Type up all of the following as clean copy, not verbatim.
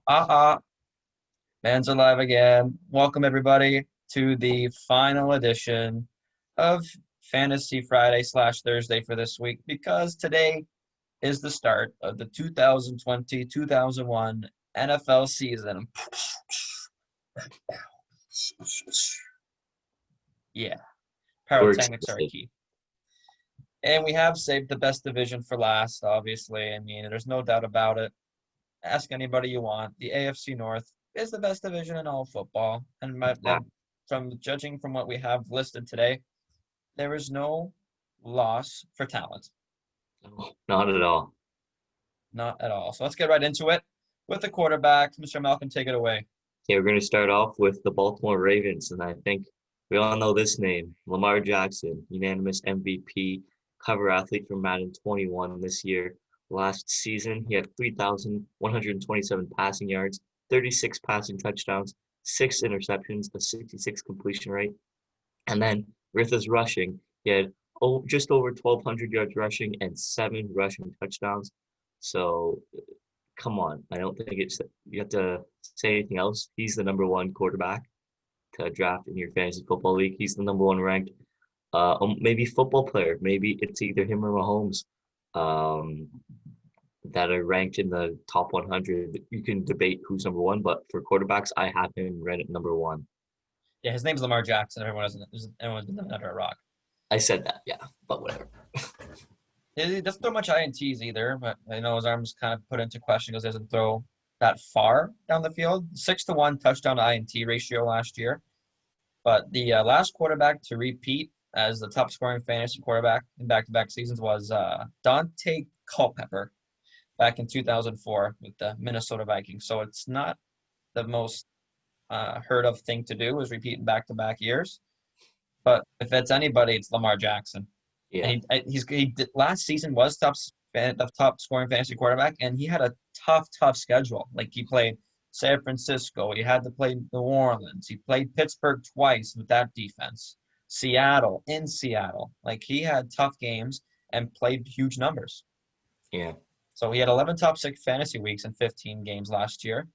Uh-uh, man's alive again. Welcome everybody to the final edition of Fantasy Friday slash Thursday for this week because today is the start of the 2020-2001 NFL season. Yeah, We're pyrotechnics are excited. key. And we have saved the best division for last, obviously. I mean, there's no doubt about it. Ask anybody you want. The AFC North is the best division in all of football. And from judging from what we have listed today, there is no loss for talent. No, not at all. Not at all. So let's get right into it with the quarterback. Mr. Malcolm, take it away. Okay, we're going to start off with the Baltimore Ravens, and I think we all know this name, Lamar Jackson, unanimous MVP, cover athlete for Madden 21 this year. Last season, he had 3,127 passing yards, 36 passing touchdowns, 6 interceptions, a 66 completion rate. And then with his rushing, he had just over 1,200 yards rushing and 7 rushing touchdowns. So come on, I don't think you have to say anything else. He's the number one quarterback to draft in your fantasy football league. He's the number one ranked, maybe football player. Maybe it's either him or Mahomes, um, that are ranked in the top 100. You can debate who's number one, but for quarterbacks, I have him ranked at number one. Yeah, his name's Lamar Jackson. Everyone's been living under a rock. I said that, yeah, but whatever. He doesn't throw much INTs either, but I know his arm's kind of put into question because he doesn't throw that far down the field. 6-to-1 touchdown to INT ratio last year. But the last quarterback to repeat as the top scoring fantasy quarterback in back-to-back seasons was Dante Culpepper back in 2004 with the Minnesota Vikings. So it's not the most heard of thing to do is repeat in back-to-back years. But if it's anybody, it's Lamar Jackson. Yeah, And last season was the top scoring fantasy quarterback, and he had a tough schedule. Like he played San Francisco, he had to play New Orleans, he played Pittsburgh twice with that defense, Seattle in Seattle. Like he had tough games and played huge numbers. yeah. So he had 11 top six fantasy weeks in 15 games last year.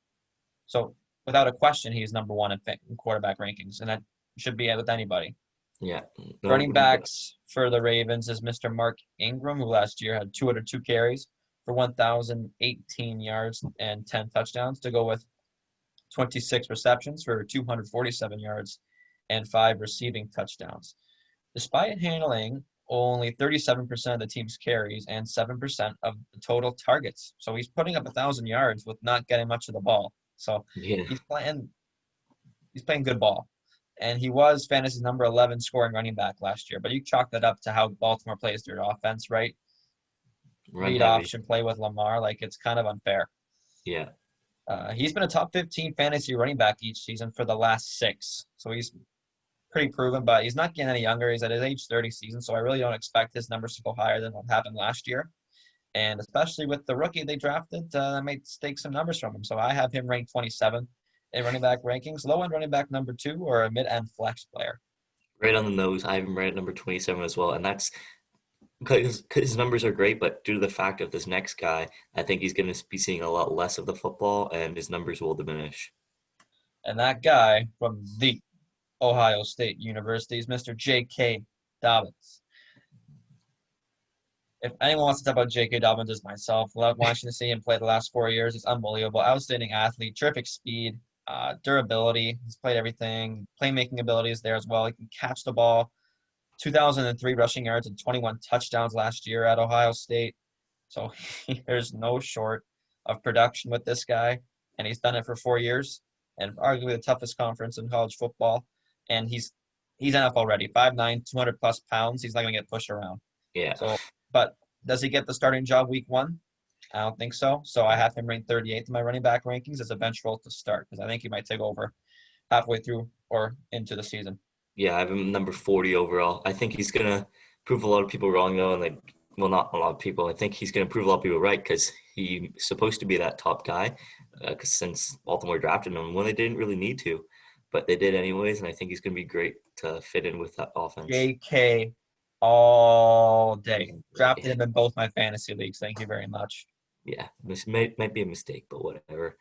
So without a question, he's number one in quarterback rankings, and that should be with anybody. Yeah. No, Running backs for the Ravens is Mr. Mark Ingram, who last year had 202 carries for 1,018 yards and 10 touchdowns to go with 26 receptions for 247 yards and 5 receiving touchdowns. Despite handling only 37% of the team's carries and 7% of the total targets. So he's putting up 1,000 yards with not getting much of the ball. So yeah. he's playing good ball. And he was fantasy's number 11 scoring running back last year. But you chalk that up to how Baltimore plays their offense, right? Run Read heavy. option play with Lamar. Like, it's kind of unfair. Yeah. He's been a top 15 fantasy running back each season for the last 6. So he's pretty proven, but he's not getting any younger. He's at his age 30 season, so I really don't expect his numbers to go higher than what happened last year. And especially with the rookie they drafted, that might stake some numbers from him. So I have him ranked 27 in running back rankings, low-end running back number 2 or a mid-end flex player. Right on the nose. I have him right at number 27 as well. And that's because his numbers are great, but due to the fact of this next guy, I think he's going to be seeing a lot less of the football and his numbers will diminish. And that guy from the Ohio State University is Mr. J.K. Dobbins. If anyone wants to talk about J.K. Dobbins, it's myself. Love watching to see him play the last 4 years. He's unbelievable. Outstanding athlete, terrific speed, durability. He's played everything. Playmaking ability is there as well. He can catch the ball. 2003 rushing yards and 21 touchdowns last year at Ohio State. So there's no short of production with this guy. And he's done it for 4 years and arguably the toughest conference in college football. And he's NFL ready. 5'9", 200-plus pounds. He's not going to get pushed around. Yeah. So, but does he get the starting job week 1? I don't think so. So I have him ranked 38th in my running back rankings as a bench role to start because I think he might take over halfway through or into the season. Yeah, I have him number 40 overall. I think he's going to prove a lot of people wrong, though. And well, not a lot of people. I think he's going to prove a lot of people right because he's supposed to be that top guy since Baltimore drafted him when they didn't really need to. But they did anyways, and I think he's going to be great to fit in with that offense. JK all day. Drafted him in both my fantasy leagues. Thank you very much. Yeah, this might be a mistake, but whatever.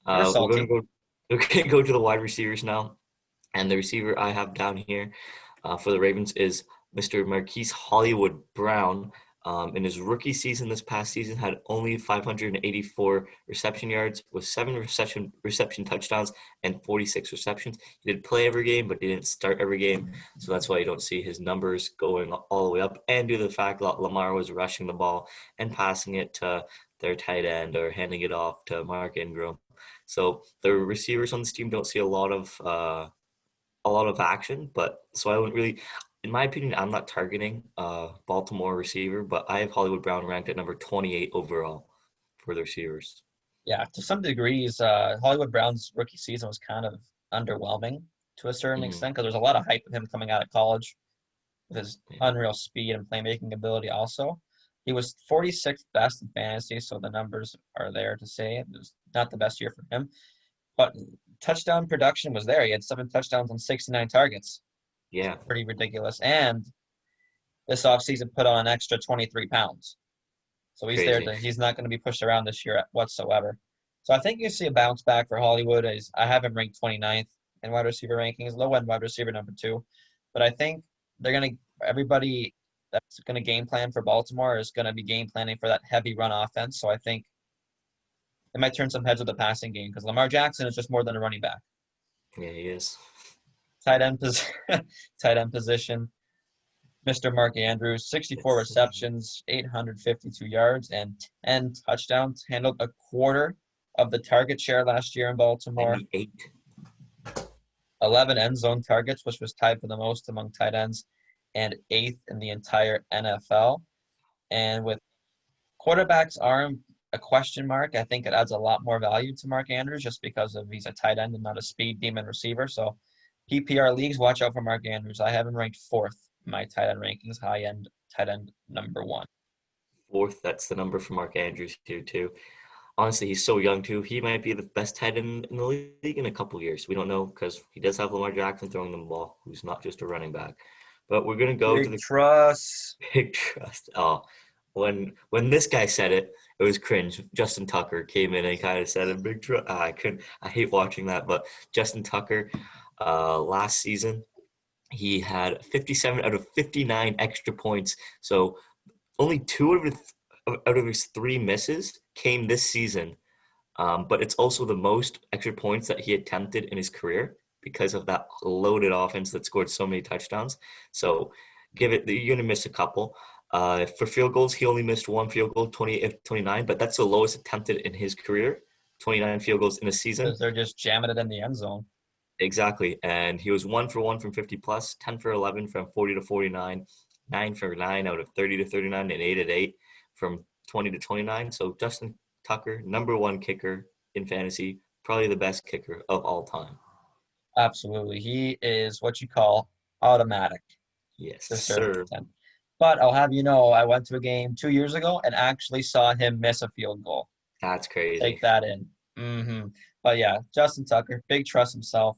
You're We're going to salty. go. We're going to go to the wide receivers now, and the receiver I have down here for the Ravens is Mr. Marquise Hollywood Brown. In his rookie season this past season, had only 584 reception yards with 7 reception touchdowns and 46 receptions. He did play every game, but he didn't start every game, so that's why you don't see his numbers going all the way up. And due to the fact that Lamar was rushing the ball and passing it to their tight end or handing it off to Mark Ingram, so the receivers on this team don't see a lot of action, but so I wouldn't really, in my opinion, I'm not targeting Baltimore receiver, but I have Hollywood Brown ranked at number 28 overall for the receivers. Yeah, to some degrees, Hollywood Brown's rookie season was kind of underwhelming to a certain Mm, extent because there's a lot of hype of him coming out of college with his yeah. unreal speed and playmaking ability also. He was 46th best in fantasy, so the numbers are there to say it was not the best year for him. But touchdown production was there. He had 7 touchdowns on 69 targets. Yeah, Pretty ridiculous. And this offseason put on an extra 23 pounds. So crazy. he's not going to be pushed around this year whatsoever. So I think you see a bounce back for Hollywood. I have him ranked 29th in wide receiver rankings, low end wide receiver number 2. But I think everybody that's going to game plan for Baltimore is going to be game planning for that heavy run offense. So I think it might turn some heads with the passing game because Lamar Jackson is just more than a running back. Yeah, he is. Tight end, tight end position. Mr. Mark Andrews, 64 Yes. receptions, 852 yards, and 10 touchdowns. Handled a quarter of the target share last year in Baltimore. 98. 11 end zone targets, which was tied for the most among tight ends, and 8th in the entire NFL. And with quarterback's arm a question mark, I think it adds a lot more value to Mark Andrews just because of he's a tight end and not a speed demon receiver. So PPR leagues, watch out for Mark Andrews. I have him ranked 4th in my tight end rankings, high end tight end number 1. Fourth, that's the number for Mark Andrews here too. Honestly, he's so young too. He might be the best tight end in the league in a couple years. We don't know because he does have Lamar Jackson throwing them the ball, who's not just a running back. But we're gonna go to Big the trust. big trust. Oh, when this guy said it, it was cringe. Justin Tucker came in and kind of said a big trust. I couldn't. I hate watching that. But Justin Tucker, last season, he had 57 out of 59 extra points. So only two out of his 3 misses came this season. But it's also the most extra points that he attempted in his career because of that loaded offense that scored so many touchdowns. So you're going to miss a couple. For field goals, he only missed 1 field goal, 28 of 29, but that's the lowest attempted in his career, 29 field goals in a season. Because they're just jamming it in the end zone. Exactly. And he was 1 for 1 from 50 plus, 10 for 11 from 40 to 49, 9 for 9 out of 30 to 39, and 8 at 8 from 20 to 29. So Justin Tucker, number 1 kicker in fantasy, probably the best kicker of all time. Absolutely. He is what you call automatic Yes, to a certain sir. extent. But I'll have you know, I went to a game 2 years ago and actually saw him miss a field goal. That's crazy. Take that in. But yeah, Justin Tucker, big trust himself.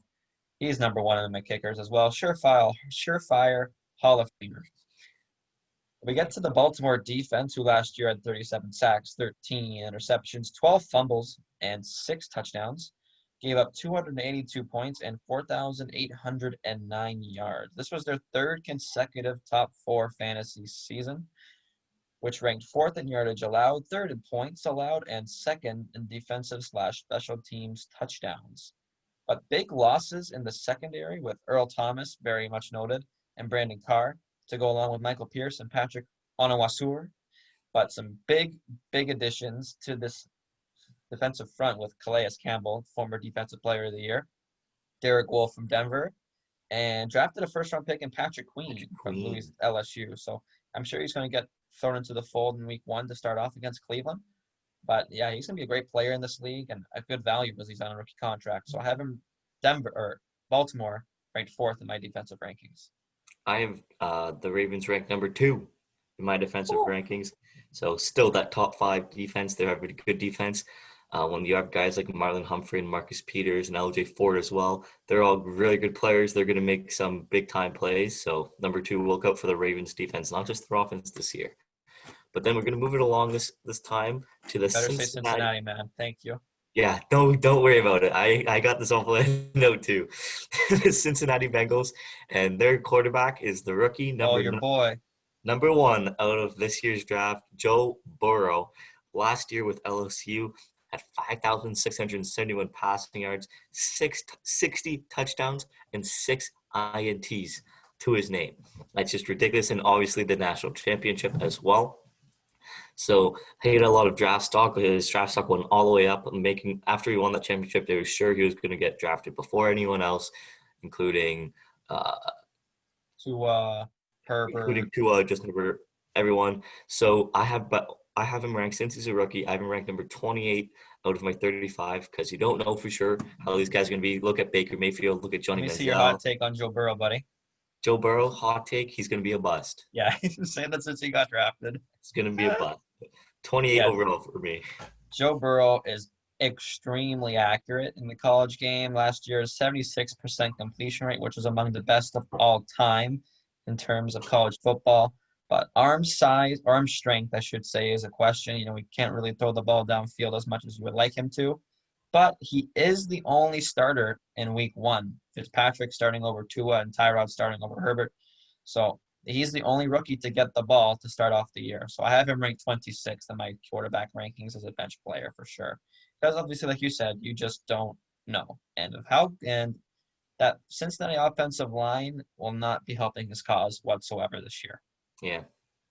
He's number 1 in my kickers as well. Surefire Hall of Famer. We get to the Baltimore defense, who last year had 37 sacks, 13 interceptions, 12 fumbles, and 6 touchdowns. Gave up 282 points and 4,809 yards. This was their 3rd consecutive top 4 fantasy season, which ranked 4th in yardage allowed, 3rd in points allowed, and 2nd in defensive/special teams touchdowns. But big losses in the secondary with Earl Thomas, very much noted, and Brandon Carr to go along with Michael Pierce and Patrick Onwuasor. But some big additions to this defensive front with Calais Campbell, former Defensive Player of the Year, Derek Wolfe from Denver, and drafted a first-round pick in Patrick Queen from Louis LSU. So I'm sure he's going to get thrown into the fold in week 1 to start off against Cleveland. But yeah, he's going to be a great player in this league and a good value because he's on a rookie contract. So I have him Baltimore ranked 4th in my defensive rankings. I have the Ravens ranked number 2 in my defensive rankings. So still that top 5 defense. They have a good defense. When you have guys like Marlon Humphrey and Marcus Peters and LJ Ford as well, they're all really good players. They're going to make some big-time plays. So number 2, look out for the Ravens defense, not just their offense this year. But then we're going to move it along this time to the Better say Cincinnati. Cincinnati, man. Thank you. Yeah, don't worry about it. I got this off a note too. The Cincinnati Bengals, and their quarterback is the rookie Oh, your boy. number one out of this year's draft, Joe Burrow. Last year with LSU had 5,671 passing yards, 60 touchdowns, and 6 INTs to his name. That's just ridiculous, and obviously the national championship as well. So he had a lot of draft stock. His draft stock went all the way up, making after he won that championship, they were sure he was going to get drafted before anyone else, including uh, To including Herbert. Tua, Justin Herbert, everyone. So I have him ranked since he's a rookie. I have him ranked number 28 out of my 35 because you don't know for sure how these guys are going to be. Look at Baker Mayfield. Look at Let Johnny me see your hot Manziel. take on Joe Burrow, buddy. Joe Burrow, hot take, he's going to be a bust. Yeah, he's been saying that since he got drafted. It's going to be a bust. 28 Yeah, overall for me. Joe Burrow is extremely accurate in the college game. Last year's 76% completion rate, which was among the best of all time in terms of college football. But arm size, arm strength, I should say, is a question. You know, we can't really throw the ball downfield as much as you would like him to. But he is the only starter in week one. Fitzpatrick starting over Tua and Tyrod starting over Herbert. So he's the only rookie to get the ball to start off the year. So I have him ranked 26th in my quarterback rankings as a bench player for sure. Because obviously, like you said, you just don't know. And that Cincinnati offensive line will not be helping his cause whatsoever this year. Yeah.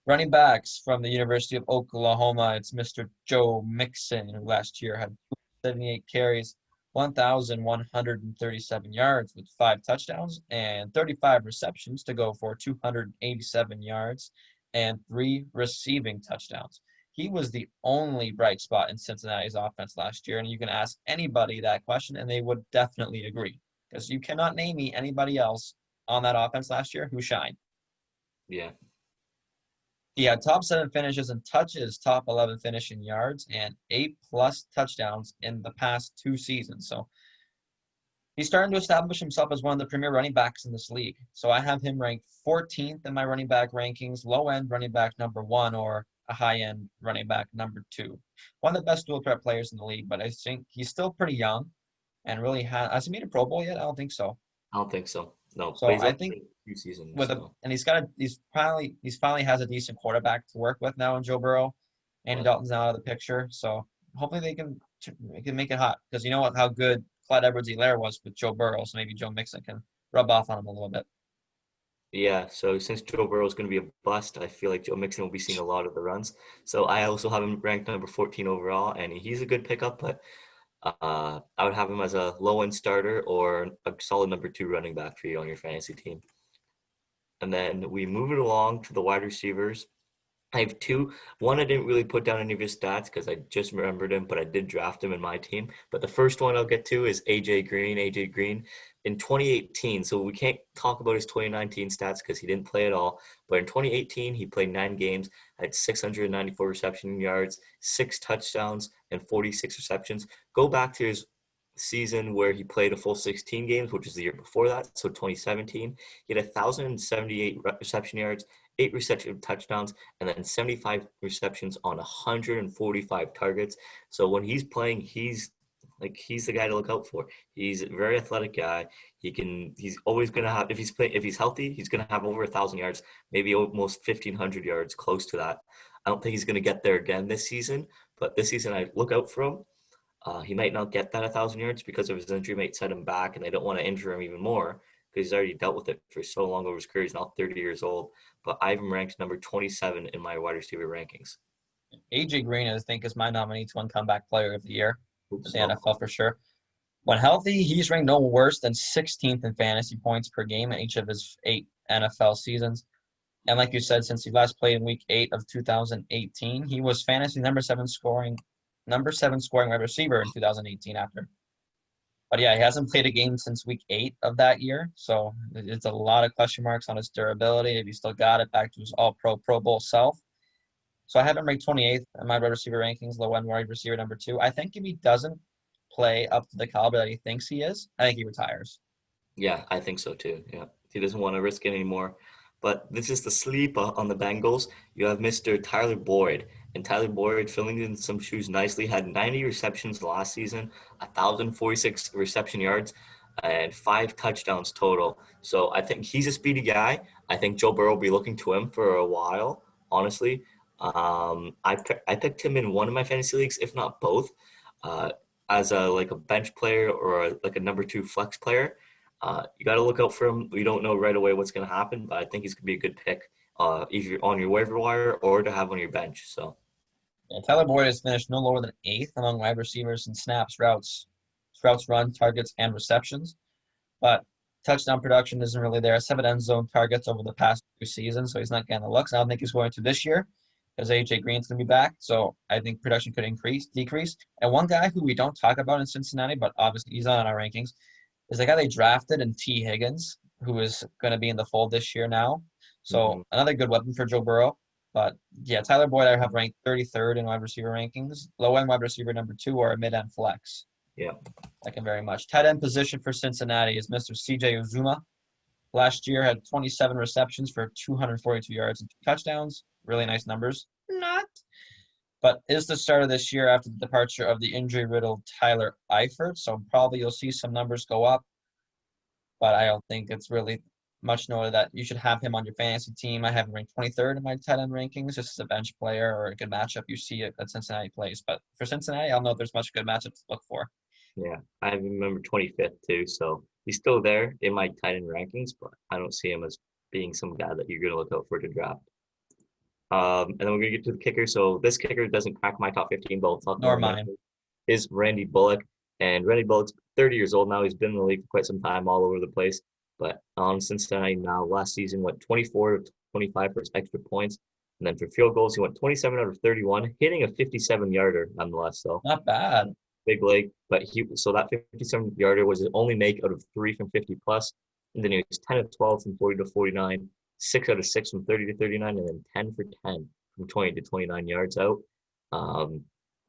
Running backs from the University of Oklahoma, it's Mr. Joe Mixon, who last year had 78 carries, 1,137 yards with 5 touchdowns and 35 receptions to go for 287 yards and 3 receiving touchdowns. He was the only bright spot in Cincinnati's offense last year, and you can ask anybody that question, and they would definitely agree because you cannot name me anybody else on that offense last year who shined. Yeah. He had top 7 finishes and touches, top 11 finish in yards, and 8+ touchdowns in the past 2 seasons. So he's starting to establish himself as one of the premier running backs in this league. So I have him ranked 14th in my running back rankings, low end running back number 1 or a high end running back number 2. One of the best dual threat players in the league, but I think he's still pretty young and really has he made a Pro Bowl yet? I don't think so. I don't think so. No, but So he's I only think played a few seasons, with a so and he's finally has a decent quarterback to work with now in Joe Burrow. Andy yeah. Dalton's now out of the picture, so hopefully they can make it hot because you know how good Clyde Edwards-Helaire was with Joe Burrow, so maybe Joe Mixon can rub off on him a little bit. Yeah, so since Joe Burrow is going to be a bust, I feel like Joe Mixon will be seeing a lot of the runs. So I also have him ranked number 14 overall, and he's a good pickup, but I would have him as a low-end starter or a solid number 2 running back for you on your fantasy team. And then we move it along to the wide receivers. I have two. One, I didn't really put down any of his stats because I just remembered him, but I did draft him in my team. But the first one I'll get to is AJ Green. AJ Green in 2018. So we can't talk about his 2019 stats because he didn't play at all. But in 2018, he played 9 games, had 694 reception yards, 6 touchdowns, and 46 receptions. Go back to his season where he played a full 16 games, which is the year before that, so 2017. He had 1,078 reception yards, 8 reception touchdowns, and then 75 receptions on 145 targets. So when he's playing, he's the guy to look out for. He's a very athletic guy. He's always gonna have if he's healthy, he's gonna have over 1,000 yards, maybe almost 1,500 yards, close to that. I don't think he's gonna get there again this season, but this season I look out for him. He might not get that 1,000 yards because of his injury might set him back, and they don't want to injure him even more because he's already dealt with it for so long over his career. He's now 30 years old, but I have him ranked number 27 in my wide receiver rankings. AJ Green, I think, is my nominee to win comeback player of the year in Oops, the no. NFL for sure. When healthy, he's ranked no worse than 16th in fantasy points per game in each of his 8 NFL seasons. And like you said, since he last played in Week 8 of 2018, he was fantasy number 7 scoring wide receiver in 2018 after. But yeah, he hasn't played a game since Week 8 of that year, so it's a lot of question marks on his durability. If he still got it back to his All-Pro, Pro Bowl self. So I have him ranked 28th in my wide receiver rankings, low end wide receiver number 2. I think if he doesn't play up to the caliber that he thinks he is, I think he retires. Yeah, I think so too. Yeah, he doesn't want to risk it anymore. But this is the sleeper on the Bengals. You have Mr. Tyler Boyd, And Tyler Boyd, filling in some shoes nicely, had 90 receptions last season, 1,046 reception yards, and 5 touchdowns total. So I think he's a speedy guy. I think Joe Burrow will be looking to him for a while, honestly. I picked him in one of my fantasy leagues, if not both, uh, as a bench player or like a number 2 flex player. You got to look out for him. We don't know right away what's going to happen, but I think he's going to be a good pick, either on your waiver wire or to have on your bench. So Yeah, Tyler Boyd has finished no lower than 8th among wide receivers in snaps, routes run, targets, and receptions. But touchdown production isn't really there. 7 end zone targets over the past 2 seasons, so he's not getting the looks. I don't think he's going to this year because A.J. Green's going to be back. So I think production could decrease. And one guy who we don't talk about in Cincinnati, but obviously he's not on our rankings, is the guy they drafted in T. Higgins, who is going to be in the fold this year now. So another good weapon for Joe Burrow. But yeah, Tyler Boyd I have ranked 33rd in wide receiver rankings. Low end wide receiver number 2 or a mid end flex. yeah. Like him very much. Tight end position for Cincinnati is Mr. C.J. Uzuma. Last year had 27 receptions for 242 yards and 2 touchdowns. Really nice numbers. Not. But is the start of this year after the departure of the injury-riddled Tyler Eifert. So probably you'll see some numbers go up. But I don't think it's really much noted that you should have him on your fantasy team. I have him ranked 23rd in my tight end rankings, just as a bench player or a good matchup you see it that Cincinnati plays. But for Cincinnati, I don't know if there's much good matchups to look for. Yeah, I remember 25th too, so he's still there in my tight end rankings, but I don't see him as being some guy that you're going to look out for to draft. And then we're going to get to the kicker. So this kicker doesn't crack my top 15, but we'll talk Nor about mine. him. Is Randy Bullock. And Randy Bullock's 30 years old now. He's been in the league for quite some time, all over the place. But on Cincinnati now, last season went 24 of 25 for his extra points. And then for field goals, he went 27 out of 31, hitting a 57-yarder nonetheless. So Not bad. big leg, but so that 57-yarder was his only make out of 3 from 50 plus, and then he was 10 of 12 from 40 to 49, 6 out of 6 from 30 to 39, and then 10 for 10 from 20 to 29 yards out.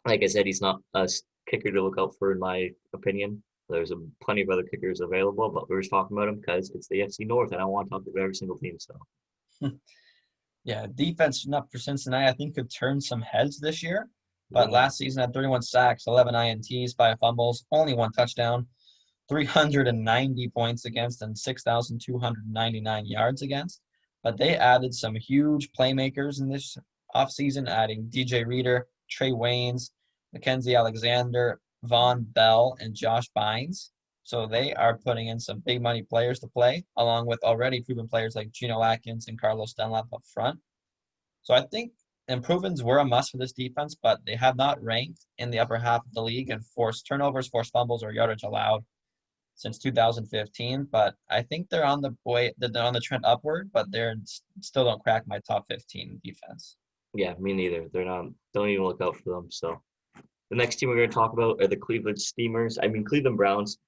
Like I said, he's not a kicker to look out for in my opinion. There's plenty of other kickers available, but we're just talking about him because it's the AFC North, and I want to talk about every single team. So Yeah, defense up for Cincinnati, I think, could turn some heads this year. But last season had 31 sacks, 11 INTs, 5 fumbles, only 1 touchdown, 390 points against, and 6,299 yards against. But they added some huge playmakers in this offseason, adding DJ Reader, Trey Waynes, Mackenzie Alexander, Von Bell, and Josh Bynes. So they are putting in some big money players to play, along with already proven players like Geno Atkins and Carlos Dunlap up front. So I think improvements were a must for this defense, but they have not ranked in the upper half of the league and forced turnovers, forced fumbles, or yardage allowed since 2015. But I think they're on the trend upward, but they're still don't crack my top 15 defense. yeah, me neither. They're not. Don't even look out for them. So the next team we're going to talk about are the Cleveland Browns.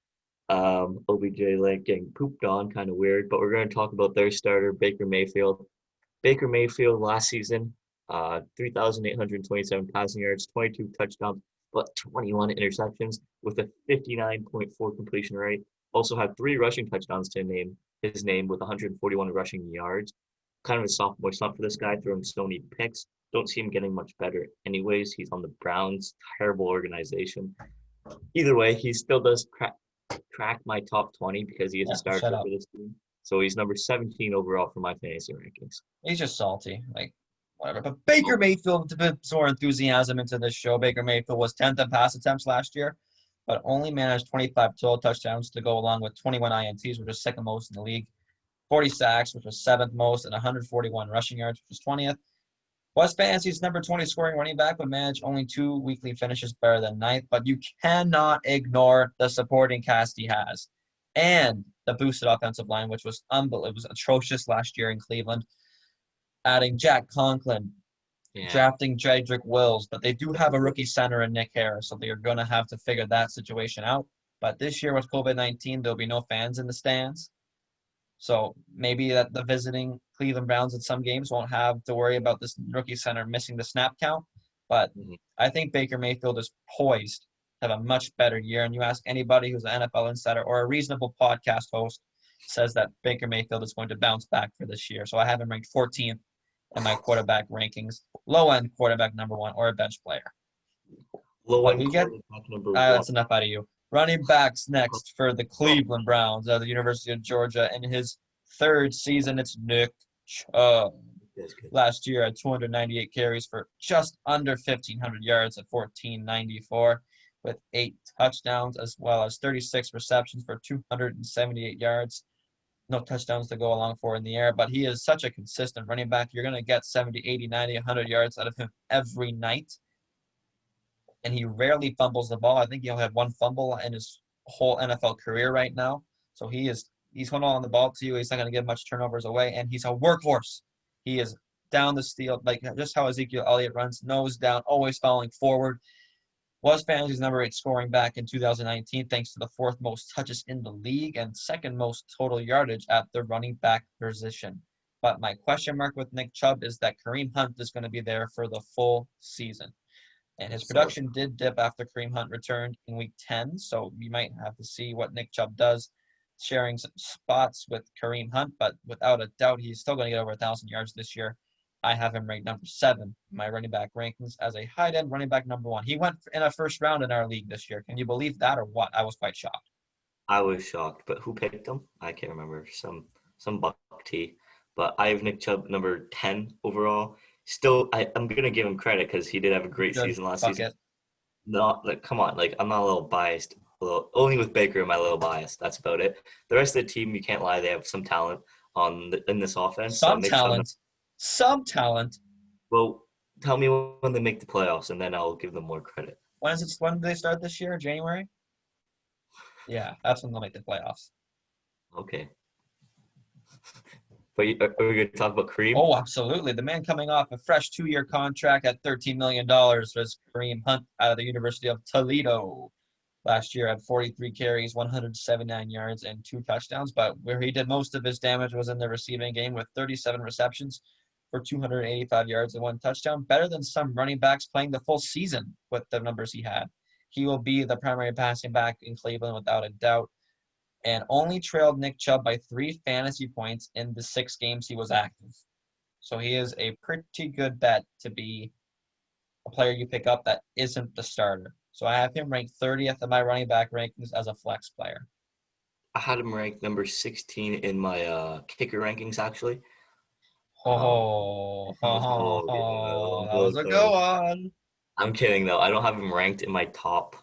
OBJ getting pooped on, kind of weird, but we're going to talk about their starter, Baker Mayfield. Baker Mayfield last season, 3,827 passing yards, 22 touchdowns, but 21 interceptions with a 59.4 completion rate. Also had 3 rushing touchdowns to his name with 141 rushing yards. Kind of a sophomore slump for this guy, throwing so many picks. Don't see him getting much better anyways. He's on the Browns, terrible organization. Either way, he still does crack my top 20 because he is a starter for this team. So he's number 17 overall for my fantasy rankings. He's just salty, like whatever. But Baker Mayfield, to put some more enthusiasm into this show, Baker Mayfield was 10th in pass attempts last year, but only managed 25 total touchdowns to go along with 21 INTs, which is second most in the league, 40 sacks, which was 7th most, and 141 rushing yards, which was 20th. West Fantasy's number 20 scoring running back would manage only 2 weekly finishes better than 9th, but you cannot ignore the supporting cast he has. And the boosted offensive line, which was unbelievable. It was atrocious last year in Cleveland. Adding Jack Conklin, drafting Jedrick Wills, but they do have a rookie center in Nick Harris, so they're going to have to figure that situation out. But this year with COVID-19, there'll be no fans in the stands. So maybe that the visiting Cleveland Browns in some games won't have to worry about this rookie center missing the snap count. But I think Baker Mayfield is poised to have a much better year. And you ask anybody who's an NFL insider or a reasonable podcast host says that Baker Mayfield is going to bounce back for this year. So I have him ranked 14th in my quarterback rankings. Low-end quarterback number 1 or a bench player. Low But end we get quarterback number one. that's enough out of you. Running backs next for the Cleveland Browns at the University of Georgia. In his 3rd season, it's Nick Chubb. That's good. Last year had 298 carries for just under 1,500 yards at 1494 with 8 touchdowns as well as 36 receptions for 278 yards. No touchdowns to go along for in the air, but he is such a consistent running back. You're going to get 70, 80, 90, 100 yards out of him every night. And he rarely fumbles the ball. I think he'll have 1 fumble in his whole NFL career right now. So he's holding on the ball to you. He's not going to give much turnovers away, and he's a workhorse. He is down the field, like just how Ezekiel Elliott runs, nose down, always falling forward. Was fantasy's number 8 scoring back in 2019, thanks to the 4th most touches in the league and 2nd most total yardage at the running back position. But my question mark with Nick Chubb is that Kareem Hunt is going to be there for the full season. And his production did dip after Kareem Hunt returned in Week 10, so you might have to see what Nick Chubb does, sharing some spots with Kareem Hunt, but without a doubt, he's still going to get over 1,000 yards this year. I have him ranked number 7 in my running back rankings as a high-end running back number 1. He went in a 1st round in our league this year. Can you believe that or what? I was quite shocked. I was shocked, but who picked him? I can't remember. Some Buck T. But I have Nick Chubb number 10 overall. Still, I'm gonna give him credit because he did have a great season last season. Not like, come on, like I'm not a little biased. Only with Baker am I a little biased. That's about it. The rest of the team, you can't lie, they have some talent in this offense. Some talent. Well, tell me when they make the playoffs, and then I'll give them more credit. When do they start this year? January? Yeah, that's when they'll make the playoffs. Okay. But are we going to talk about Kareem? Oh, absolutely. The man coming off a fresh 2-year contract at $13 million was Kareem Hunt out of the University of Toledo. Last year had 43 carries, 179 yards, and 2 touchdowns. But where he did most of his damage was in the receiving game with 37 receptions for 285 yards and 1 touchdown. Better than some running backs playing the full season with the numbers he had. He will be the primary passing back in Cleveland without a doubt. And only trailed Nick Chubb by 3 fantasy points in the 6 games he was active. So he is a pretty good bet to be a player you pick up that isn't the starter. So I have him ranked 30th in my running back rankings as a flex player. I had him ranked number 16 in my kicker rankings, actually. That was a good one. I'm kidding, though. I don't have him ranked in my top.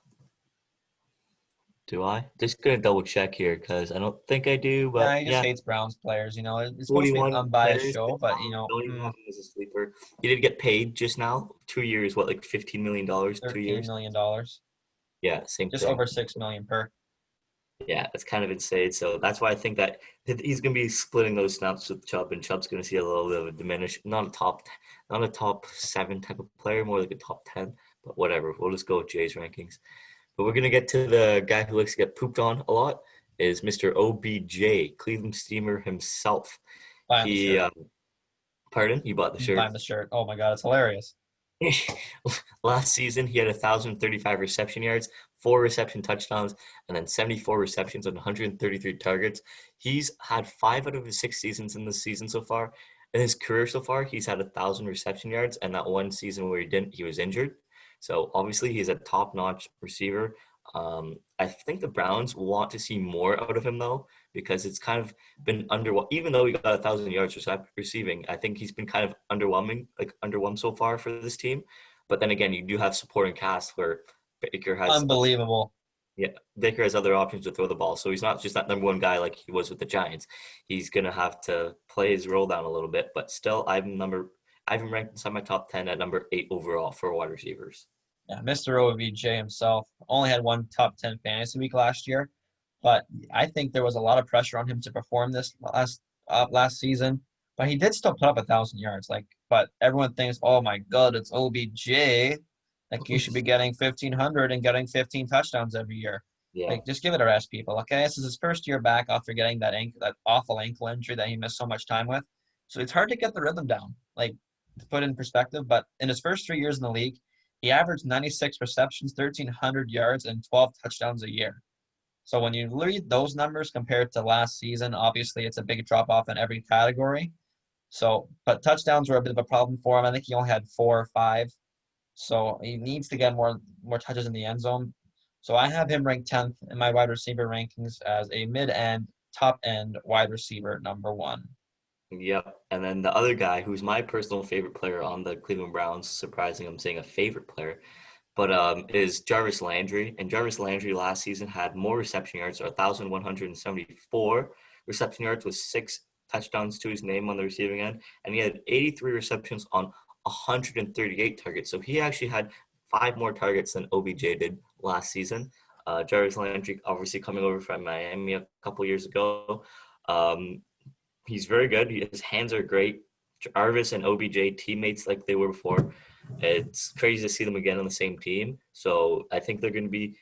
Do I? Just going to double check here because I don't think I do. But yeah, he just hates Browns players. You know, it's supposed to be an unbiased show, but, you know. Don't even have him as a sleeper. He did get paid just now. 2 years, what, like $15 million? 2 years? $13 million. Yeah, same just thing. Over $6 million per. Yeah, it's kind of insane. So that's why I think that he's going to be splitting those snaps with Chubb, and Chubb's going to see a little bit of a diminish. Not a top 7 type of player, more like a top 10. But whatever, we'll just go with Jay's rankings. But we're going to get to the guy who likes to get pooped on a lot, is Mr. OBJ, Cleveland Steamer himself. Pardon? You bought the shirt? Buying the shirt. Oh my God, it's hilarious. Last season, he had 1,035 reception yards, 4 reception touchdowns, and then 74 receptions on 133 targets. He's had 5 out of his 6 seasons in this season so far. In his career so far, he's had 1,000 reception yards, and that one season where he was injured. So obviously, he's a top-notch receiver. I think the Browns want to see more out of him, though, because it's kind of been even though he got 1,000 yards receiving, I think he's been kind of underwhelmed so far for this team. But then again, you do have supporting cast where Baker has unbelievable. Baker has other options to throw the ball, so he's not just that number 1 guy like he was with the Giants. He's gonna have to play his role down a little bit, but still, I have him ranked inside my top 10 at number 8 overall for wide receivers. Yeah, Mr. OBJ himself only had 1 top 10 fantasy week last year, but I think there was a lot of pressure on him to perform this last season. But he did still put up 1,000 yards. But everyone thinks, oh my God, it's OBJ. Like you should be getting 1,500 and getting 15 touchdowns every year. Yeah. Just give it a rest, people. Okay, this is his first year back after getting that awful ankle injury that he missed so much time with. So it's hard to get the rhythm down, to put in perspective. But in his first 3 years in the league, he averaged 96 receptions, 1,300 yards, and 12 touchdowns a year. So when you read those numbers compared to last season, obviously it's a big drop-off in every category. So, but touchdowns were a bit of a problem for him. I think he only had 4 or 5. So he needs to get more touches in the end zone. So I have him ranked 10th in my wide receiver rankings as a mid-end, top-end wide receiver number 1. Yep. And then the other guy, who's my personal favorite player on the Cleveland Browns, surprising I'm saying a favorite player, but is Jarvis Landry. And Jarvis Landry last season had more reception yards, 1,174 reception yards with 6 touchdowns to his name on the receiving end. And he had 83 receptions on 138 targets. So he actually had 5 more targets than OBJ did last season. Jarvis Landry, obviously coming over from Miami a couple years ago. He's very good. His hands are great. Jarvis and OBJ teammates like they were before. It's crazy to see them again on the same team. So I think they're going to be,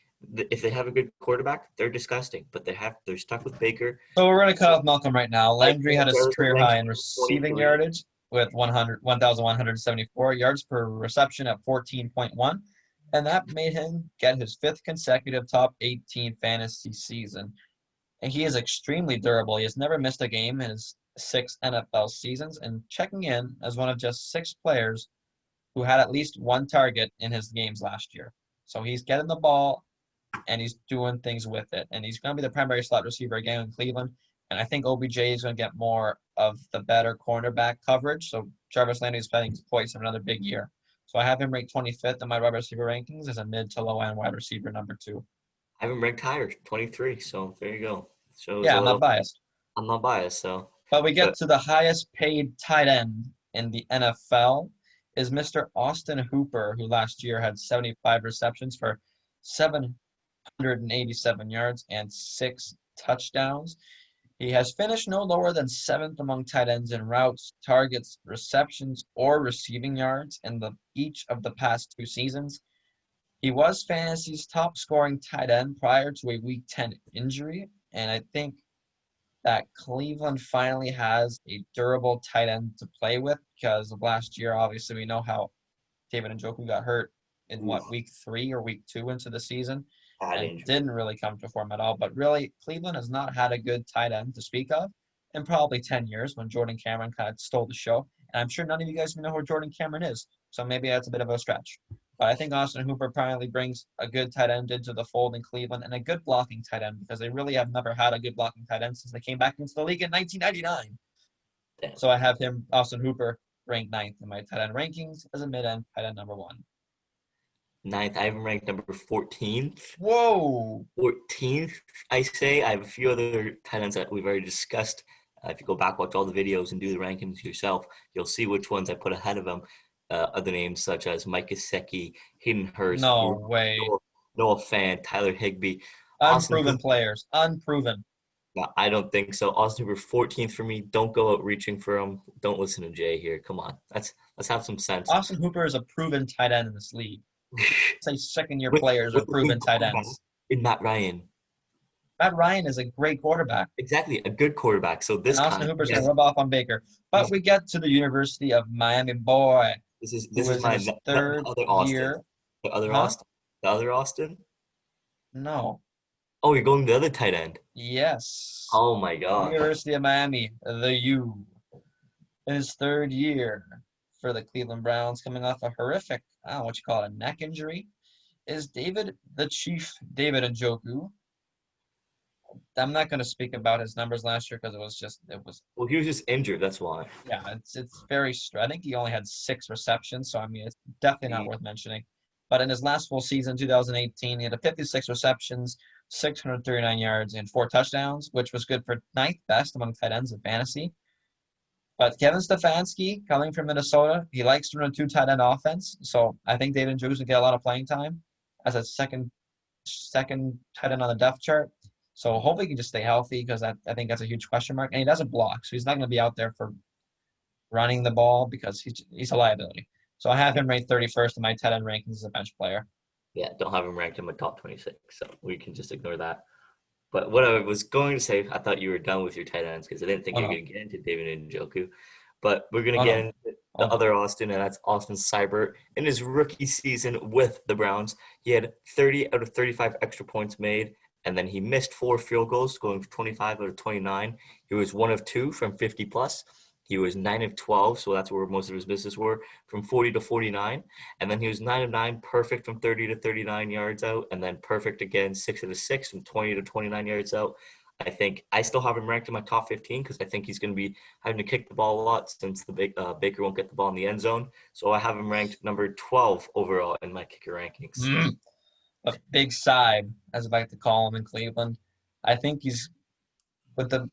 if they have a good quarterback, they're disgusting. But they're stuck with Baker. So we're going to cut off Malcolm right now. Like Landry had a Jarvis career Landry, high in receiving 23. yardage with 1,174 yards per reception at 14.1, and that made him get his 5th consecutive top 18 fantasy season. And he is extremely durable. He has never missed a game in his 6 NFL seasons, and checking in as one of just 6 players who had at least 1 target in his games last year. So he's getting the ball and he's doing things with it. And he's going to be the primary slot receiver again in Cleveland. And I think OBJ is going to get more of the better cornerback coverage. So Jarvis Landry is poised for another big year. So I have him ranked 25th in my wide receiver rankings as a mid to low end wide receiver number 2. I have him ranked higher, 23. So there you go. Shows Yeah, a I'm little. not biased. I'm not biased, so. But we get But to the highest paid tight end in the NFL is Mr. Austin Hooper, who last year had 75 receptions for 787 yards and 6 touchdowns. He has finished no lower than 7th among tight ends in routes, targets, receptions, or receiving yards in each of the past 2 seasons. He was fantasy's top scoring tight end prior to a Week 10 injury, and I think that Cleveland finally has a durable tight end to play with because of last year. Obviously, we know how David Njoku got hurt in week 3 or week 2 into the season and didn't really come to form at all. But really, Cleveland has not had a good tight end to speak of in probably 10 years when Jordan Cameron kind of stole the show. And I'm sure none of you guys know who Jordan Cameron is, so maybe that's a bit of a stretch. But I think Austin Hooper probably brings a good tight end into the fold in Cleveland and a good blocking tight end because they really have never had a good blocking tight end since they came back into the league in 1999. Damn. So I have him, Austin Hooper, ranked 9th in my tight end rankings as a mid-end tight end number 1. 9th, I have him ranked number 14th. Whoa! 14th, I say. I have a few other tight ends that we've already discussed. If you go back, watch all the videos and do the rankings yourself, you'll see which ones I put ahead of him. Other names such as Mike Gesicki, Hayden Hurst, No way. Noah Fant, Tyler Higbee. Unproven players. Unproven. No, I don't think so. Austin Hooper, 14th for me. Don't go out reaching for him. Don't listen to Jay here. Come on. Let's have some sense. Austin Hooper is a proven tight end in this league. Say second-year players are proven tight ends. In Matt Ryan. Matt Ryan is a great quarterback. Exactly, a good quarterback. So this and Austin Hooper's going to rub off on Baker. But we get to the University of Miami boy. This is my third other Austin. year. The other Austin. The other Austin? No. Oh, you're going the other tight end? Yes. Oh my God. University of Miami, the U. In his 3rd year for the Cleveland Browns, coming off a horrific, I don't know what you call it, a neck injury, is David Njoku. I'm not going to speak about his numbers last year because it was. Well, he was just injured. That's why. Yeah, it's very. I think he only had 6 receptions, so I mean it's definitely not worth mentioning. But in his last full season, 2018, he had 56 receptions, 639 yards, and 4 touchdowns, which was good for 9th best among tight ends in fantasy. But Kevin Stefanski, coming from Minnesota, he likes to run a 2 tight end offense, so I think David Njoku will get a lot of playing time as a second tight end on the depth chart. So hopefully he can just stay healthy because I think that's a huge question mark. And he doesn't block, so he's not going to be out there for running the ball because he's a liability. So I have him ranked 31st in my tight end rankings as a bench player. Yeah, don't have him ranked in my top 26, so we can just ignore that. But what I was going to say, I thought you were done with your tight ends because I didn't think you were going to get into David Njoku. But we're going to get into the other Austin, and that's Austin Seibert. In his rookie season with the Browns, he had 30 out of 35 extra points made, and then he missed 4 field goals, going for 25 out of 29. He was 1 of 2 from 50+. He was 9 of 12, so that's where most of his misses were, from 40 to 49. And then he was 9 of 9, perfect from 30 to 39 yards out, and then perfect again, 6 of 6 from 20 to 29 yards out. I think I still have him ranked in my top 15 because I think he's going to be having to kick the ball a lot since the Baker won't get the ball in the end zone. So I have him ranked number 12 overall in my kicker rankings. A big sigh, as I like to call him in Cleveland. I think he's with the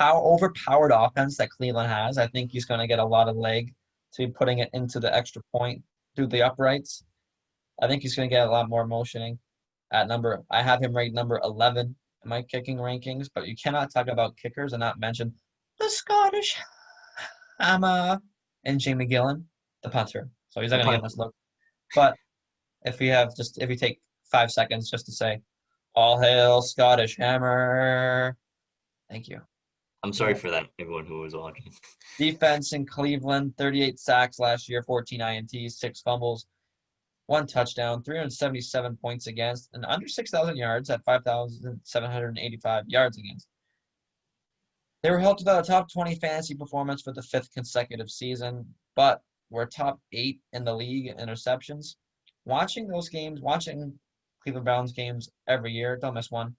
overpowered offense that Cleveland has. I think he's going to get a lot of leg to be putting it into the extra point through the uprights. I think he's going to get a lot more motioning at I have him ranked number 11 in my kicking rankings, but you cannot talk about kickers and not mention the Scottish Hammer and Jamie Gillan, the punter. So he's not going to get this look. But if you take 5 seconds just to say, all hail Scottish Hammer. Thank you. I'm sorry for that, everyone who was watching. Defense in Cleveland, 38 sacks last year, 14 INTs, 6 fumbles, 1 touchdown, 377 points against, and under 6,000 yards at 5,785 yards against. They were held to the top 20 fantasy performance for the 5th consecutive season, but were top 8 in the league in interceptions. Watching those games, watching Cleveland Browns games every year, don't miss one,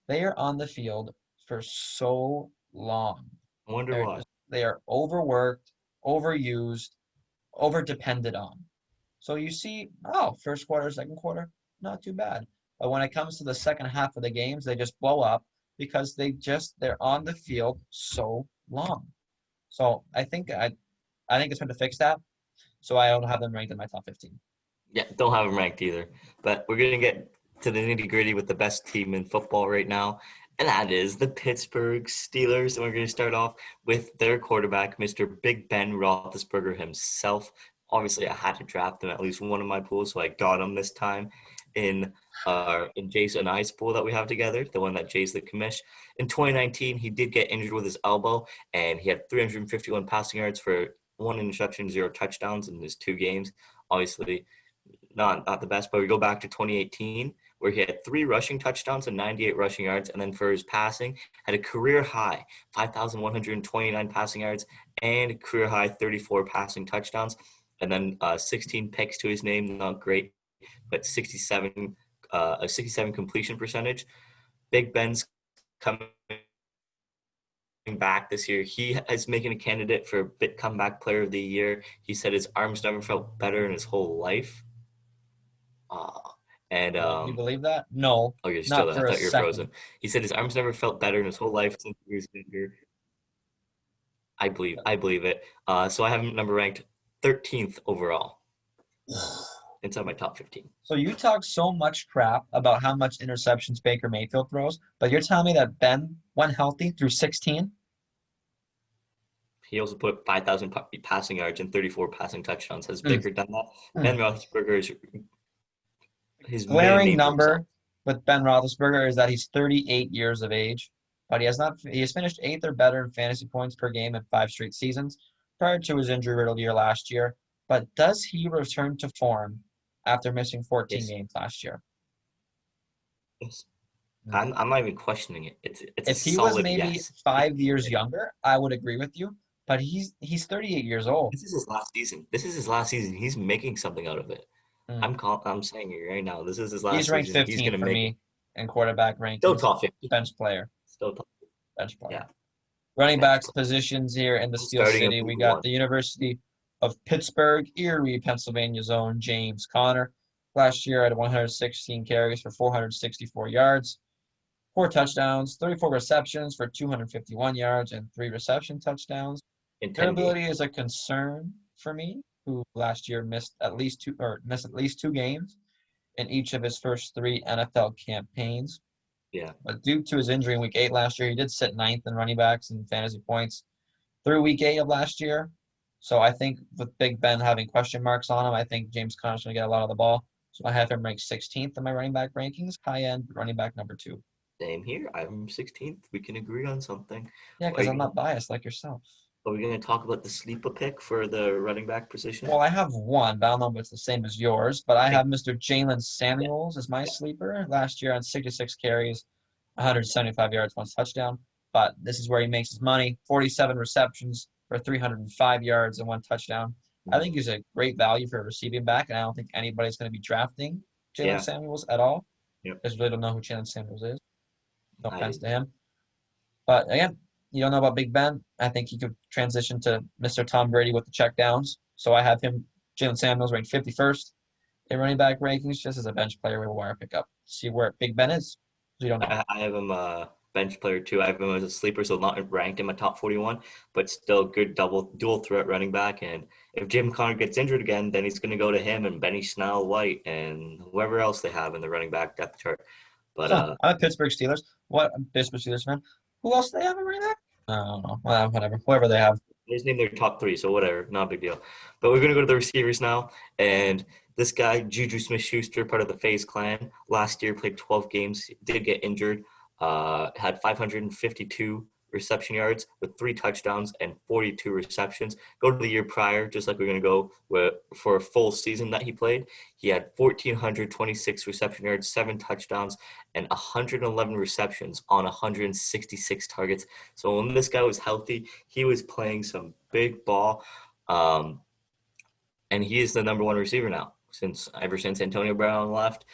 they are on the field for so long. I wonder why. They are overworked, overused, overdepended on. So you see, first quarter, second quarter, not too bad. But when it comes to the second half of the games, they just blow up because they're on the field so long. So I think it's time to fix that. So I don't have them ranked in my top 15. Yeah, don't have them ranked either. But we're going to get to the nitty-gritty with the best team in football right now, and that is the Pittsburgh Steelers. And we're going to start off with their quarterback, Mr. Big Ben Roethlisberger himself. Obviously, I had to draft him at least one of my pools, so I got him this time in Jason and I's pool that we have together, the one that Jay's the commish. In 2019, he did get injured with his elbow, and he had 351 passing yards for 1 interception, 0 touchdowns in his 2 games. Obviously, not the best, but we go back to 2018, where he had 3 rushing touchdowns and 98 rushing yards, and then for his passing, had a career high 5,129 passing yards and a career high 34 passing touchdowns, and then 16 picks to his name. Not great, but a 67 completion percentage. Big Ben's coming back this year. He is making a candidate for comeback player of the year. He said his arms never felt better in his whole life. You believe that? No. Oh, you're still there. I thought you were frozen. He said his arms never felt better in his whole life since he was injured. I believe it. So I have him number ranked 13th overall inside my top 15. So you talk so much crap about how much interceptions Baker Mayfield throws, but you're telling me that Ben, when healthy, threw 16? He also put 5,000 passing yards and 34 passing touchdowns. Has Baker done that? Ben Roethlisberger is his glaring number with Ben Roethlisberger is that he's 38 years of age, but he has finished 8th or better in fantasy points per game in 5 straight seasons prior to his injury-riddled year last year. But does he return to form after missing 14 games last year? Yes. I'm not even questioning it. It's if he was maybe 5 years younger, I would agree with you. But he's 38 years old. This is his last season. He's making something out of it. I'm saying it right now. This is his last season. He's ranked 15th for me in quarterback rankings. Still top 50. Bench player. Still top 50. Bench player. Yeah. Running backs positions here in the Steel City. We got the University of Pittsburgh, Erie, Pennsylvania's own James Conner. Last year had 116 carries for 464 yards, 4 touchdowns, 34 receptions for 251 yards, and 3 reception touchdowns. Durability is a concern for me, who last year missed at least 2 games in each of his first 3 NFL campaigns. Yeah. But due to his injury in Week 8 last year, he did sit 9th in running backs and fantasy points through Week 8 of last year. So I think with Big Ben having question marks on him, I think James Conner's going to get a lot of the ball. So I have him ranked 16th in my running back rankings, high-end running back number 2. Same here. I'm 16th. We can agree on something. Yeah, because I'm not biased like yourself. Are we going to talk about the sleeper pick for the running back position? Well, I have one, but I don't know if it's the same as yours. But I have Mr. Jalen Samuels as my sleeper. Last year on 66 carries, 175 yards, 1 touchdown. But this is where he makes his money. 47 receptions, for 305 yards and 1 touchdown. I think he's a great value for a receiving back, and I don't think anybody's going to be drafting Jalen Samuels at all. Yep. Because really don't know who Jalen Samuels is. No I offense do. to him. But again, you don't know about Big Ben. I think he could transition to Mr. Tom Brady with the checkdowns. So I have him, Jalen Samuels, ranked 51st in running back rankings, just as a bench player with a wire pickup. See where Big Ben is. You don't know. I have him a bench player too. I have him as a sleeper, so not ranked in my top 41, but still good dual threat running back. And if Jim Connor gets injured again, then he's going to go to him and Benny Snell, White, and whoever else they have in the running back depth chart. But I'm a Pittsburgh Steelers. What? I'm a Pittsburgh Steelers fan. Who else do they have in running back? I don't know. Well, whatever. Whoever they have. they just named their top three, so whatever, not a big deal. But we're going to go to the receivers now. And this guy, Juju Smith-Schuster, part of the FaZe clan, last year played 12 games, did get injured, had 552 reception yards with 3 touchdowns and 42 receptions. Go to the year prior, just like we're going to go for a full season that he played. He had 1,426 reception yards, 7 touchdowns, and 111 receptions on 166 targets. So when this guy was healthy, he was playing some big ball. And he is the number 1 receiver now. Ever since Antonio Brown left,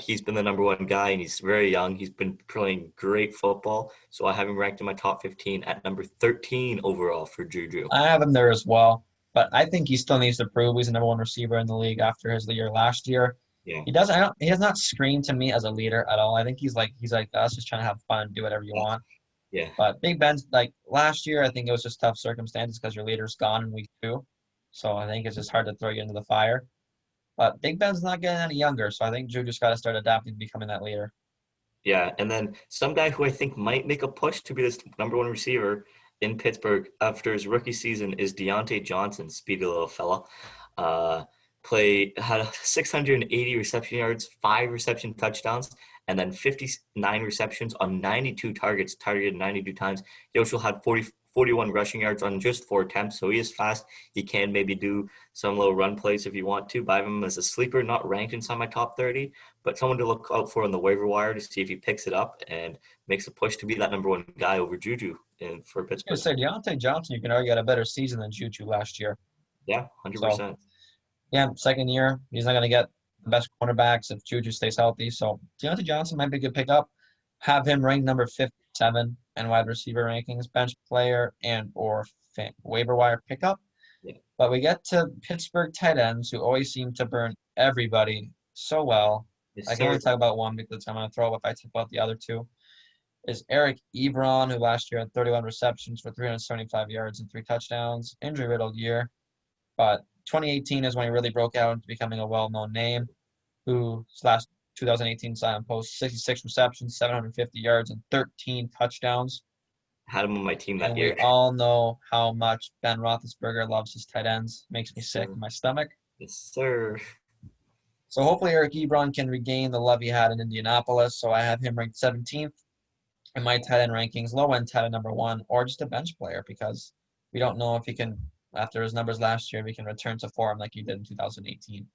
he's been the number 1 guy, and he's very young. He's been playing great football, so I have him ranked in my top 15 at number 13 overall for Juju. I have him there as well, but I think he still needs to prove he's the number 1 receiver in the league after his year last year. Yeah, He doesn't. He has not screamed to me as a leader at all. I think he's like us, just trying to have fun, do whatever you want. yeah. But Big Ben's like last year, I think it was just tough circumstances because your leader's gone in week 2, so I think it's just hard to throw you into the fire. But Big Ben's not getting any younger, so I think Drew just got to start adapting to becoming that leader. Yeah, and then some guy who I think might make a push to be this number 1 receiver in Pittsburgh after his rookie season is Deontay Johnson, speedy little fella. Had 680 reception yards, 5 reception touchdowns, and then 59 receptions on 92 targets, targeted 92 times. He also had 41 rushing yards on just 4 attempts, so he is fast. He can maybe do some little run plays if you want to. But I have him as a sleeper, not ranked inside my top 30, but someone to look out for on the waiver wire to see if he picks it up and makes a push to be that number 1 guy over Juju for I Pittsburgh. was going to say, Deontay Johnson, you can argue had a better season than Juju last year. Yeah, 100%. So, yeah, second year, he's not going to get the best cornerbacks if Juju stays healthy. So Deontay Johnson might be a good pickup. Have him ranked number 57 in wide receiver rankings, bench player and or waiver wire pickup. Yeah. But we get to Pittsburgh tight ends who always seem to burn everybody so well. Yes, I can only talk about one because I'm going to throw up if I talk about the other two. Is Eric Ebron, who last year had 31 receptions for 375 yards and 3 touchdowns. Injury-riddled year. But 2018 is when he really broke out into becoming a well-known name, whose last 2018 Zion Post, 66 receptions, 750 yards, and 13 touchdowns. Had him on my team that and year. We all know how much Ben Roethlisberger loves his tight ends. Makes me sick in my stomach. Yes, sir. So hopefully Eric Ebron can regain the love he had in Indianapolis. So I have him ranked 17th in my tight end rankings, low-end tight end number 1, or just a bench player because we don't know if he can, after his numbers last year, we can return to form like he did in 2018.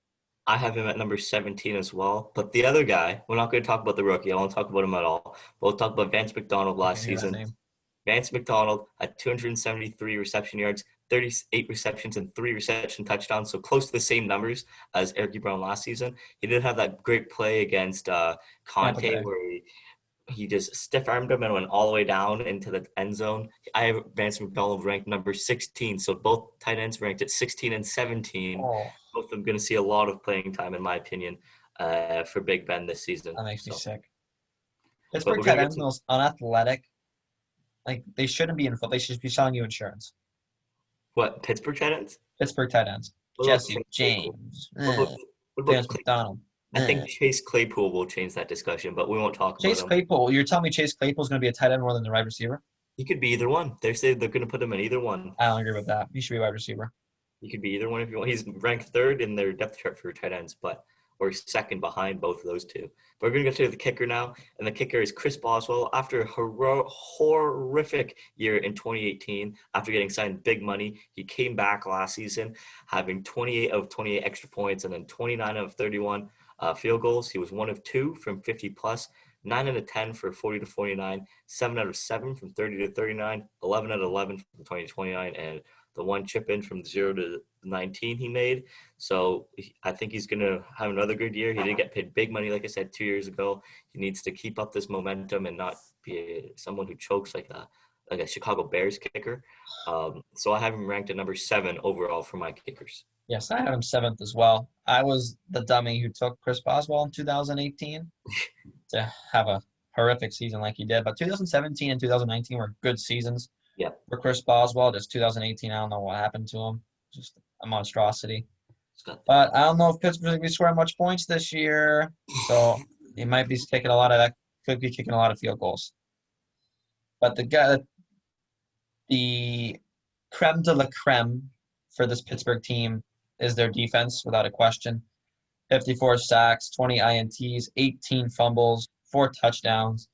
I have him at number 17 as well. But the other guy, we're not going to talk about the rookie. I won't talk about him at all. We'll talk about Vance McDonald last season. Vance McDonald had 273 reception yards, 38 receptions, and 3 reception touchdowns, so close to the same numbers as Eric Ebron last season. He did have that great play against Conte where he just stiff-armed him and went all the way down into the end zone. I have Vance McDonald ranked number 16, so both tight ends ranked at 16 and 17. Oh. Both of them going to see a lot of playing time, in my opinion, for Big Ben this season. That makes me sick. Pittsburgh tight ends most unathletic. Like, they shouldn't be in football. They should be selling you insurance. What, Pittsburgh tight ends? Pittsburgh tight ends. Jesse James. What about Vance McDonald. I think Chase Claypool will change that discussion, but we won't talk about him. Chase Claypool. You're telling me Chase Claypool is going to be a tight end more than the wide receiver? He could be either one. They say they're going to put him in either one. I don't agree with that. He should be a wide receiver. He could be either one if you want. He's ranked 3rd in their depth chart for tight ends, or 2nd behind both of those two. But we're going to get to the kicker now, and the kicker is Chris Boswell. After a horrific year in 2018, after getting signed big money, he came back last season, having 28 of 28 extra points and then 29 of 31 field goals. He was 1 of 2 from 50-plus. 9 out of 10 for 40 to 49, 7 out of 7 from 30 to 39, 11 out of 11 from 20 to 29, and the one chip in from 0 to 19 he made. So I think he's going to have another good year. He did get paid big money, like I said, 2 years ago. He needs to keep up this momentum and not be someone who chokes like a Chicago Bears kicker. So I have him ranked at number 7 overall for my kickers. Yes, I had him 7th as well. I was the dummy who took Chris Boswell in 2018 to have a horrific season like he did. But 2017 and 2019 were good seasons for Chris Boswell. Just 2018, I don't know what happened to him. Just a monstrosity. But I don't know if Pittsburgh's going to be scoring much points this year. So he might be kicking a lot of field goals. But the creme de la creme for this Pittsburgh team is their defense, without a question. 54 sacks, 20 INTs, 18 fumbles, 4 touchdowns,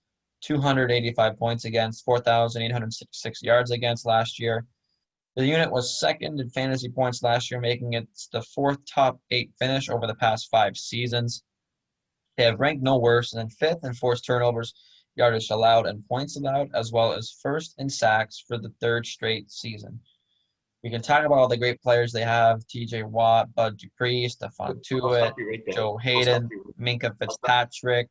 285 points against, 4,866 yards against last year. The unit was second in fantasy points last year, making it the 4th top 8 finish over the past 5 seasons. They have ranked no worse than 5th in forced turnovers, yardage allowed, and points allowed, as well as 1st in sacks for the 3rd straight season. We can talk about all the great players they have: T.J. Watt, Bud Dupree, Stephon Tuitt, Joe Hayden, Minkah Fitzpatrick.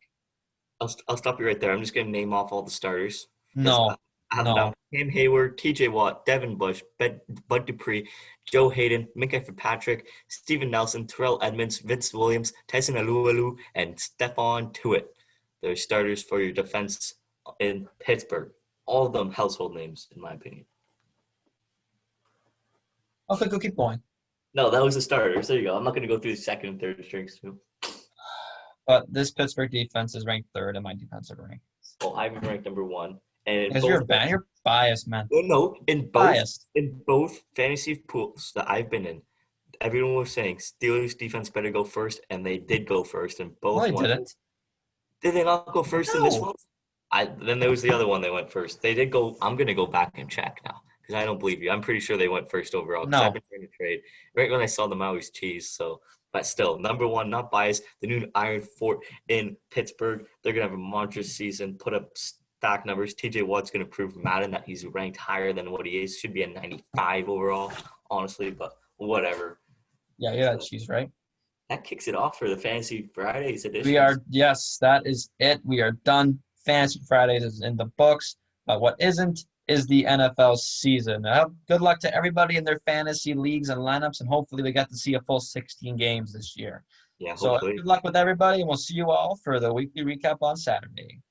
I'll stop you right there. I'm just going to name off all the starters. No. I have them down. Cam Hayward, T.J. Watt, Devin Bush, Bud Dupree, Joe Hayden, Minkah Fitzpatrick, Steven Nelson, Terrell Edmonds, Vince Williams, Tyson Alualu, and Stephon Tuitt. They're starters for your defense in Pittsburgh. All of them household names, in my opinion. Okay, go keep going. No, that was the starters. There you go. I'm not going to go through the second and third strings too. But this Pittsburgh defense is ranked 3rd in my defensive rank. Well, I'm ranked number 1. And because you're biased, man. No, in both fantasy pools that I've been in, everyone was saying Steelers defense better go first, and they did go first. And both they didn't. Did they not go first in this one? Then there was the other one they went first. They did go. I'm going to go back and check now because I don't believe you. I'm pretty sure they went first overall. No. I've been trying to trade. Right when I saw them, I was cheese. So, but still, number 1, not biased. The new Iron Fort in Pittsburgh. They're going to have a monstrous season. Put up stack numbers. TJ Watt's going to prove Madden that he's ranked higher than what he is. Should be a 95 overall, honestly, but whatever. Yeah, that cheese, right? That kicks it off for the Fantasy Fridays edition. Yes, that is it. We are done. Fantasy Fridays is in the books, but what isn't is the NFL season. Good luck to everybody in their fantasy leagues and lineups, and hopefully we get to see a full 16 games this year. Yeah, hopefully. So good luck with everybody, and we'll see you all for the weekly recap on Saturday.